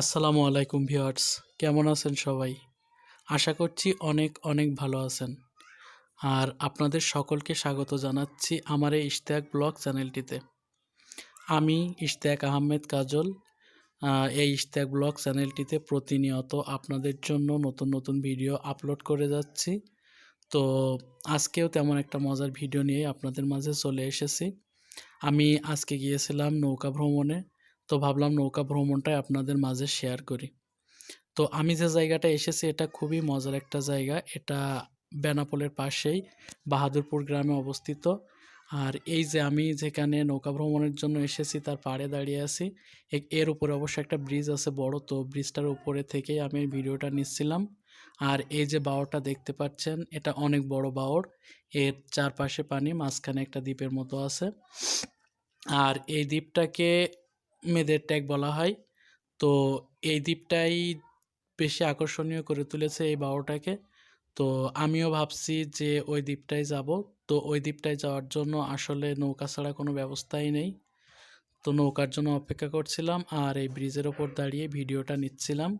আসসালামু আলাইকুম ভিউয়ার্স, কেমন আছেন সবাই? আশা করছি অনেক অনেক ভালো আছেন। আর আপনাদের সকলকে স্বাগত জানাচ্ছি আমার এই ইশতিয়াক ব্লগ চ্যানেলটিতে। আমি ইশতিয়াক আহমেদ কাজল। এই ইশতিয়াক ব্লগ চ্যানেলটিতে প্রতিনিয়ত আপনাদের জন্য নতুন নতুন ভিডিও আপলোড করে যাচ্ছি। তো আজকেও তেমন একটা মজার ভিডিও নিয়ে আপনাদের মাঝে চলে এসেছি। আমি আজকে গিয়েছিলাম নৌকা ভ্রমণে। তো ভাবলাম নৌকা ভ্রমণটাই আপনাদের মাঝে শেয়ার করি। তো আমি যে জায়গাটায় এসেছি এটা খুবই মজার একটা জায়গা। এটা বেনাপোলের পাশেই বাহাদুরপুর গ্রামে অবস্থিত। আর এই যে আমি যেখানে নৌকা ভ্রমণের জন্য এসেছি তার পাড়ে দাঁড়িয়ে আছি। এর উপরে অবশ্য একটা ব্রিজ আছে বড়, তো ব্রিজটার উপরে থেকেই আমি ভিডিওটা নিচ্ছিলাম। আর এই যে বাওরটা দেখতে পাচ্ছেন এটা অনেক বড় বাওর। এর চারপাশে পানি, মাঝখানে একটা দ্বীপের মতো আছে। আর এই দ্বীপটাকে মেদের ট্যাগ বলা হয়। তো এই দ্বীপটাই বেশি আকর্ষণীয় করে তুলেছে এই বাওরটাকে। তো আমিও ভাবছি যে ওই দ্বীপটায় যাব। তো ওই দ্বীপটায় যাওয়ার জন্য আসলে নৌকা ছাড়া কোনো ব্যবস্থাই নেই। তো নৌকার জন্য অপেক্ষা করছিলাম আর এই ব্রিজের ওপর দাঁড়িয়ে ভিডিওটা নিচ্ছিলাম।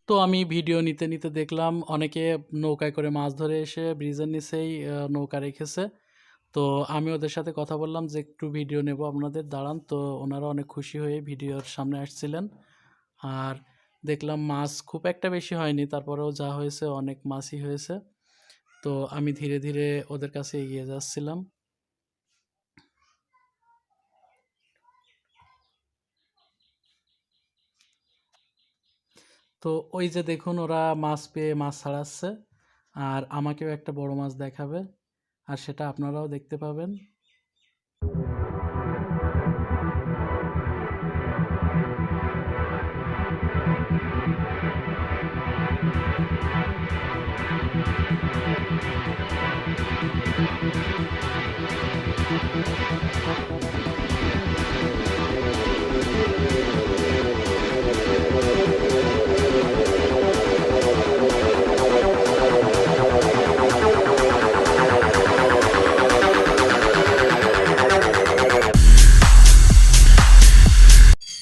তো আমি ভিডিও নিতে নিতে দেখলাম অনেকে নৌকায় করে মাছ ধরে এসে ব্রিজের নিচেই নৌকা রেখেছে। তো আমি ওদের সাথে কথা বললাম যে একটু ভিডিও নেব আপনাদের, দাঁড়ান। তো ওনারা অনেক খুশি হয়ে ভিডিওর সামনে আসছিলেন। আর দেখলাম মাছ খুব একটা বেশি হয়নি, তারপরেও যা হয়েছে অনেক মাছই হয়েছে। তো আমি ধীরে ধীরে ওদের কাছে এগিয়ে যাচ্ছিলাম। তো ওই যে দেখুন ওরা মাছ পেয়ে মাছ ছাড়াচ্ছে, আর আমাকেও একটা বড় মাছ দেখাবে, আর সেটা আপনারাও দেখতে পাবেন।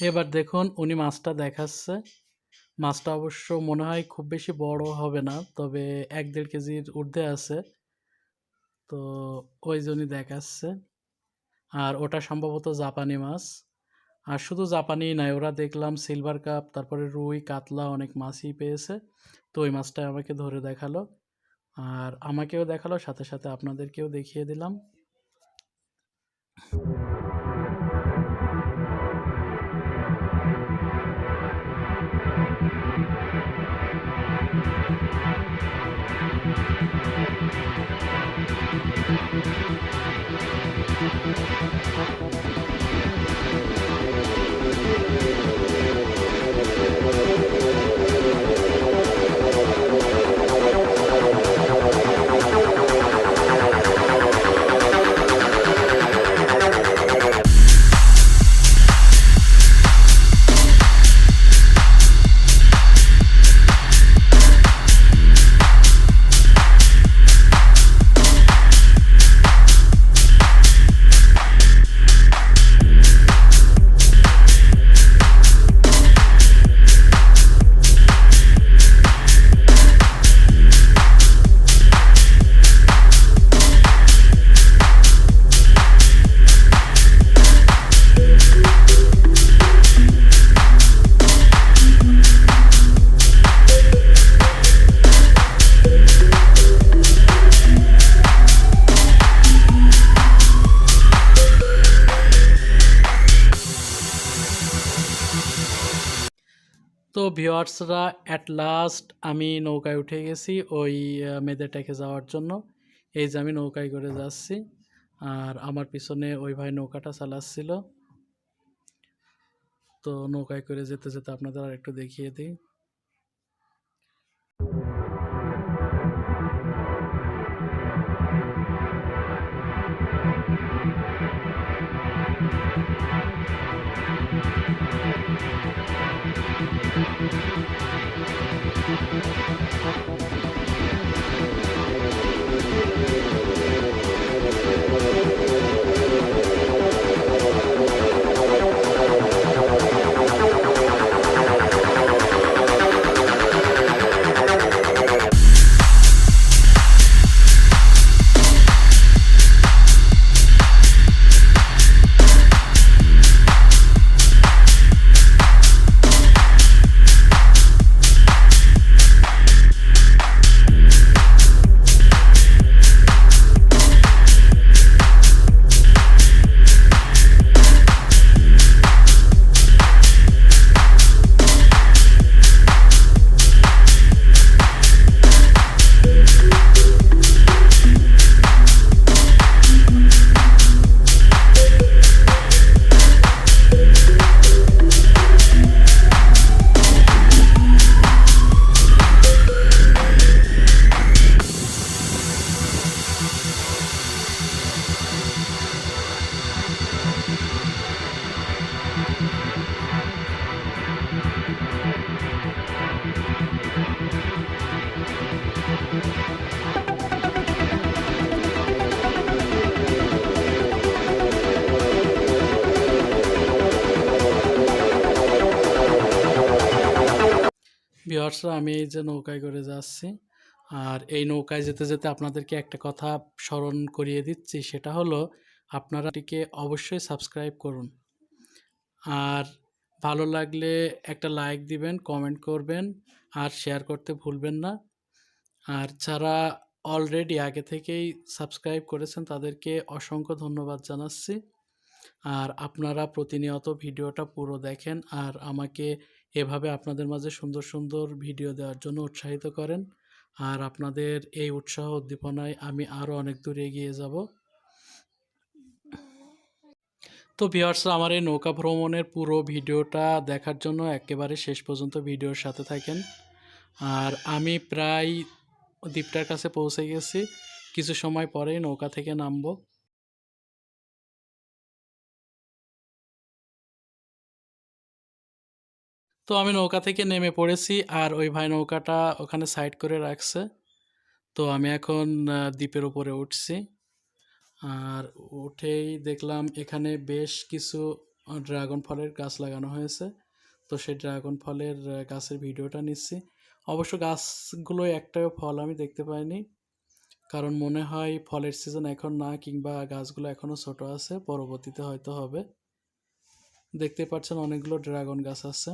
এবার দেখুন উনি মাছটা দেখাচ্ছে। মাছটা অবশ্য মনে হয় খুব বেশি বড় হবে না, তবে 1-1.5 কেজির ঊর্ধ্বে আছে। তো ওই জন্যই দেখাচ্ছে। আর ওটা সম্ভবত জাপানি মাছ। আর শুধু জাপানি নয়, ওরা দেখলাম সিলভার কাপ, তারপরে রুই, কাতলা অনেক মাছই পেয়েছে। তো ওই মাছটা আমাকে ধরে দেখালো, আর আমাকেও দেখালো, সাথে সাথে আপনাদেরকেও দেখিয়ে দিলাম। ভিউয়ার্সরা, অ্যাট লাস্ট আমি নৌকায় উঠে গেছি ওই মেদেটাকে যাওয়ার জন্য। এই যে আমি নৌকায় করে যাচ্ছি, আর আমার পিছনে ওই ভাই নৌকাটা চালাচ্ছিল। তো নৌকায় করে যেতে যেতে আপনাদের আর একটু দেখিয়ে দিই। ভিউয়ার্সরা, আমি এই যে নৌকায় করে যাচ্ছি, আর এই নৌকায় যেতে যেতে আপনাদেরকে একটা কথা স্মরণ করিয়ে দিচ্ছি, সেটা হলো আপনারা এটিকে অবশ্যই সাবস্ক্রাইব করুন, আর ভালো লাগলে একটা লাইক দিবেন, কমেন্ট করবেন, আর শেয়ার করতে ভুলবেন না। আর যারা অলরেডি আগে থেকেই সাবস্ক্রাইব করেছেন তাদেরকে অসংখ্য ধন্যবাদ জানাচ্ছি। আর আপনারা প্রতিনিয়ত ভিডিওটা পুরো দেখেন আর আমাকে এভাবে আপনাদের মাঝে সুন্দর সুন্দর ভিডিও দেওয়ার জন্য উৎসাহিত করেন। আর আপনাদের এই উৎসাহ উদ্দীপনায় আমি আরও অনেক দূর এগিয়ে যাব। তো ভিউয়ার্সরা, আমার এই নৌকা ভ্রমণের পুরো ভিডিওটা দেখার জন্য একেবারে শেষ পর্যন্ত ভিডিওর সাথে থাকেন। আর আমি প্রায় দ্বীপটার কাছে পৌঁছে গেছি, কিছু সময় পরেই নৌকা থেকে নামবো। তো আমি নৌকা থেকে নেমে পড়েছি, আর ওই ভাই নৌকাটা ওখানে সাইড করে রাখছে। তো আমি এখন দ্বীপের উপরে উঠছি, আর উঠেই দেখলাম এখানে বেশ কিছু ড্রাগন ফলের গাছ লাগানো হয়েছে। তো সেই ড্রাগন ফলের গাছের ভিডিওটা নিচ্ছি। অবশ্য গাছগুলো একটাও ফল আমি দেখতে পাইনি, কারণ মনে হয় ফলের সিজন এখন না, কিংবা গাছগুলো এখনও ছোট আছে, পরবর্তীতে হয়তো হবে। দেখতে পাচ্ছেন অনেকগুলো ড্রাগন গাছ আছে।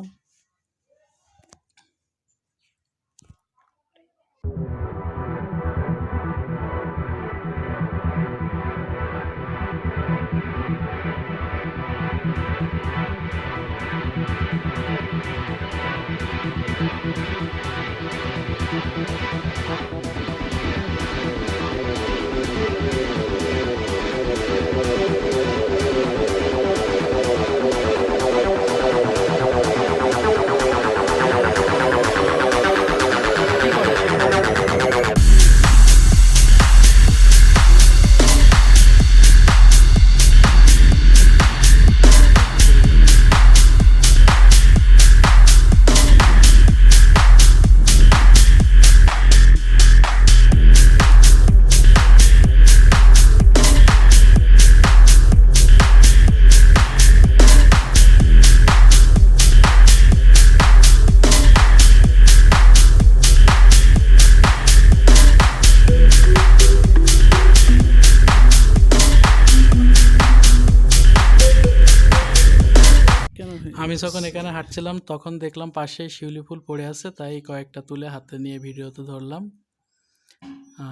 আমি যখন এখানে হাঁটছিলাম তখন দেখলাম পাশে শিউলি ফুল পড়ে আছে, তাই কয়েকটা তুলে হাতে নিয়ে ভিডিওতে ধরলাম।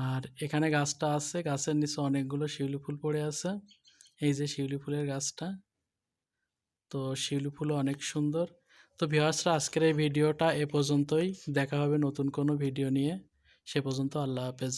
আর এখানে গাছটা আছে, গাছের নিচে অনেকগুলো শিউলি ফুল পড়ে আছে। এই যে শিউলি ফুলের গাছটা, তো শিউলি ফুলও অনেক সুন্দর। তো তো ভিউয়ার্সরা, আজকের এই ভিডিওটা এ পর্যন্তই। দেখা হবে নতুন কোনো ভিডিও নিয়ে। সে পর্যন্ত আল্লাহ হাফেজ।